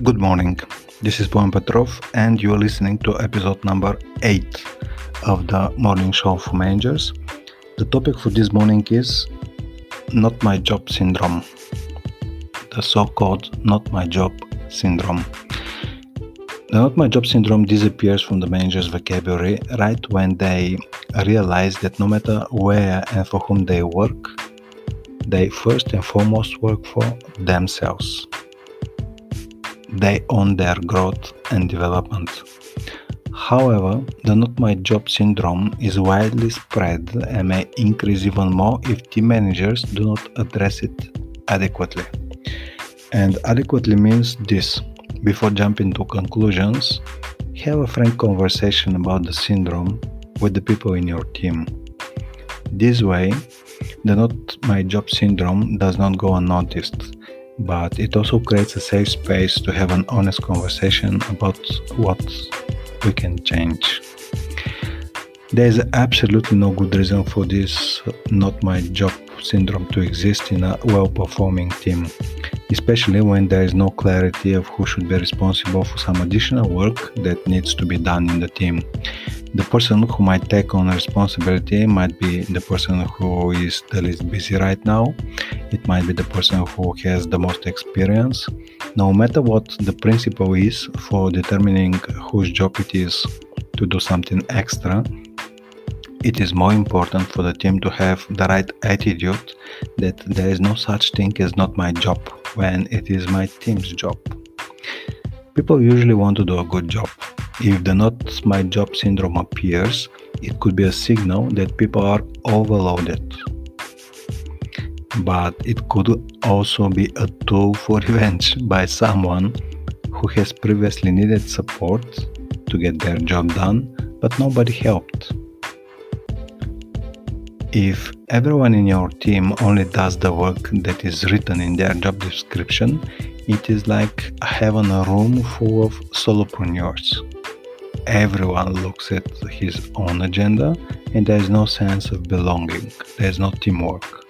Good morning. This is Bojan Petrov, and you are listening to episode number 8 of the morning show for managers. The topic for this morning is not my job syndrome, the so-called not my job syndrome. The not my job syndrome disappears from the manager's vocabulary right when they realize that no matter where and for whom they work, they first and foremost work for themselves. They own their growth and development. However, the not my job syndrome is widely spread and may increase even more if team managers do not address it adequately. And adequately means this: before jumping to conclusions, have a frank conversation about the syndrome with the people in your team. This way, the not my job syndrome does not go unnoticed, but it also creates a safe space to have an honest conversation about what we can change. There is absolutely no good reason for this not my job syndrome to exist in a well-performing team, especially when there is no clarity of who should be responsible for some additional work that needs to be done in the team. The person who might take on responsibility might be the person who is the least busy right now. It might be the person who has the most experience. No matter what the principle is for determining whose job it is to do something extra, it is more important for the team to have the right attitude that there is no such thing as not my job when it is my team's job. People usually want to do a good job. If the not my job syndrome appears, it could be a signal that people are overloaded. But it could also be a tool for revenge by someone who has previously needed support to get their job done, but nobody helped. If everyone in your team only does the work that is written in their job description, it is like having a room full of solopreneurs. Everyone looks at his own agenda and there is no sense of belonging, there is no teamwork.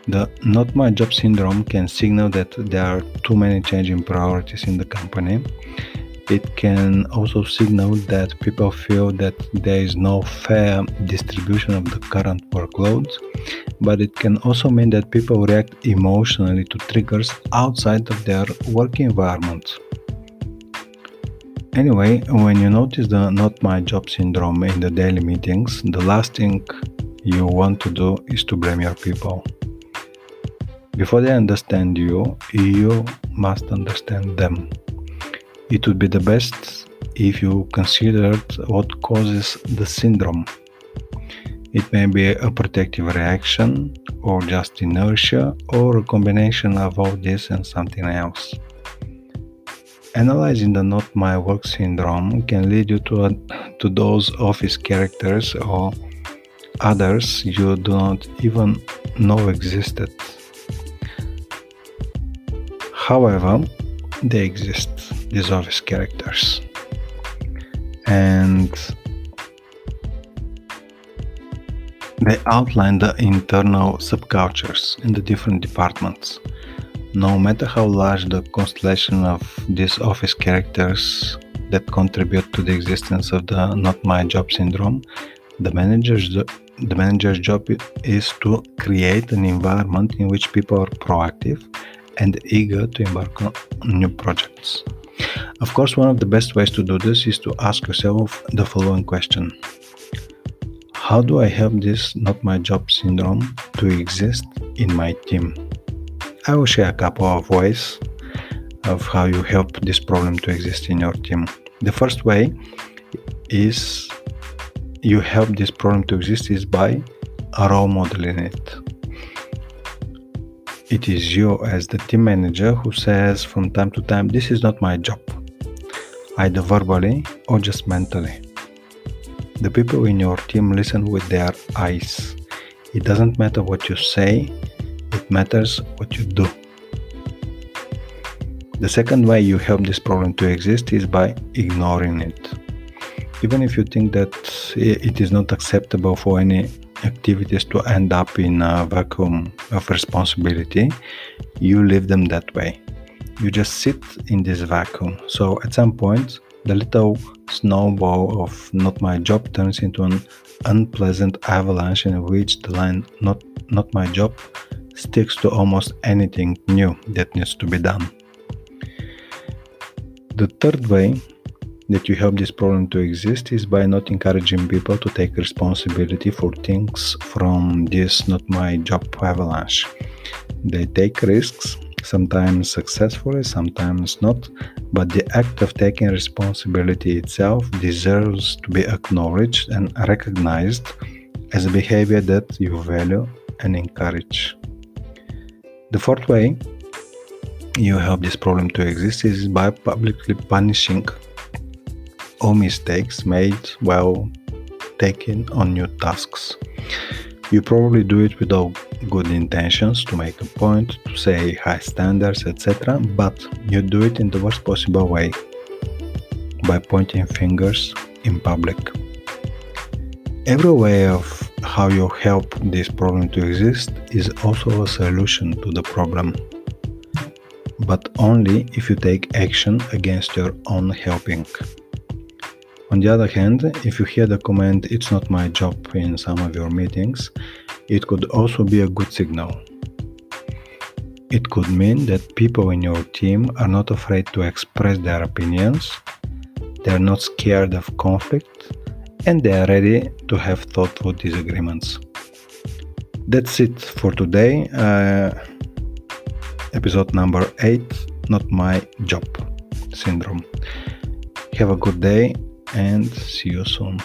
The not my job syndrome can signal that there are too many changing priorities in the company. It can also signal that people feel that there is no fair distribution of the current workload, but it can also mean that people react emotionally to triggers outside of their work environment. Anyway, when you notice the not my job syndrome in the daily meetings, the last thing you want to do is to blame your people. Before they understand you, you must understand them. It would be the best if you considered what causes the syndrome. It may be a protective reaction, or just inertia, or a combination of all this and something else. Analyzing the not my work syndrome can lead you to those office characters or others you do not even know existed. However, they exist, these office characters, and they outline the internal subcultures in the different departments. No matter how large the constellation of these office characters that contribute to the existence of the not my job syndrome, the manager's job is to create an environment in which people are proactive and eager to embark on new projects. Of course, one of the best ways to do this is to ask yourself the following question: how do I help this not my job syndrome to exist in my team? I will share a couple of ways of how you help this problem to exist in your team. The first way is you help this problem to exist is by role modeling it. It is you as the team manager who says from time to time, this is not my job, either verbally or just mentally. The people in your team listen with their eyes. It doesn't matter what you say, it matters what you do. The second way you help this problem to exist is by ignoring it. Even if you think that it is not acceptable for any activities to end up in a vacuum of responsibility, you leave them that way. you just sit in this vacuum. So at some point, the little snowball of not my job turns into an unpleasant avalanche in which the line not my job sticks to almost anything new that needs to be done. The third way that you help this problem to exist is by not encouraging people to take responsibility for things from this not my job avalanche. They take risks, sometimes successfully, sometimes not, but the act of taking responsibility itself deserves to be acknowledged and recognized as a behavior that you value and encourage. The fourth way you help this problem to exist is by publicly punishing all mistakes made while taking on new tasks. You probably do it with all good intentions, to make a point, to say high standards, etc., but you do it in the worst possible way, by pointing fingers in public. Every way of how you help this problem to exist is also a solution to the problem, but only if you take action against your own helping. On the other hand, if you hear the comment "it's not my job" in some of your meetings, it could also be a good signal. It could mean that people in your team are not afraid to express their opinions, they're not scared of conflict, and they are ready to have thoughtful disagreements. That's it for today. Episode number 8, Not My Job Syndrome. Have a good day and see you soon.